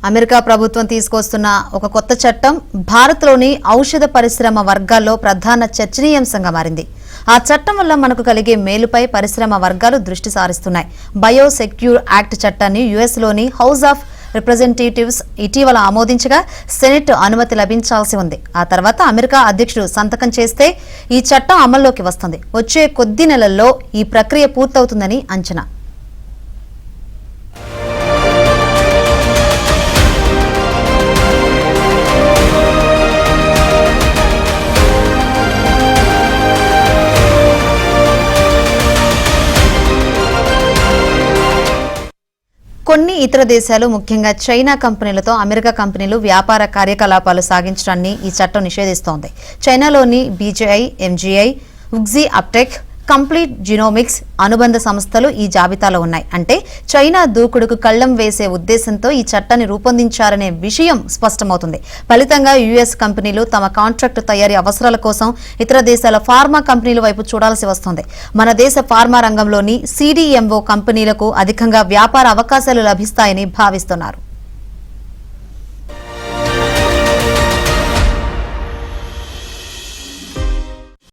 America ప్రభుత్వం తీసుకొస్తున్న ఒక కొత్త చట్టం భారత్లోని ఔషధ పరిశ్రమ వర్గాల్లో ప్రధాన చర్చనీయాంశంగా మారింది. ఆ చట్టం వల్ల మనకు కలిగే మేలుపై పరిశ్రమ వర్గాలు దృష్టి సారిస్తున్నాయి. బయోసెక్యూర్ యాక్ట్ చట్టాన్ని యుఎస్లోని హౌస్ ఆఫ్ రిప్రజెంటేటివ్స్ ఇటీవల ఆమోదించగా సెనెట్ అనుమతి లభించాల్సి ఉంది. ఆ తర్వాత అమెరికా అధ్యక్షుడు సంతకం చేస్తే ఈ చట్టం అమల్లోకి వస్తుంది. వచ్చే కొద్ది నెలల్లో ఈ ప్రక్రియ పూర్తవుతుందని అంచనా. కొన్ని ఇతర దేశాలు ముఖ్యంగా చైనా కంపెనీలతో అమెరికా కంపెనీలు వ్యాపార కార్యకలాపాలు సాగించడాన్ని ఈ చట్టం నిషేధిస్తోంది. చైనాలోని బీజేఐ, ఎంజీఐ, ఉగ్జీ అప్టెక్, కంప్లీట్ జీనోమిక్స్ అనుబంధ సంస్థలు ఈ జాబితాలో ఉన్నాయి. అంటే చైనా దూకుడుకు కళ్లం వేసే ఉద్దేశంతో ఈ చట్టాన్ని రూపొందించారనే విషయం స్పష్టమవుతుంది. ఫలితంగా యుఎస్ కంపెనీలు తమ కాంట్రాక్టు తయారీ అవసరాల కోసం ఇతర దేశాల ఫార్మా కంపెనీల వైపు చూడాల్సి వస్తుంది. మన దేశ ఫార్మా రంగంలోని సిడిఎంఓ కంపెనీలకు అధికంగా వ్యాపార అవకాశాలు లభిస్తాయని భావిస్తున్నారు.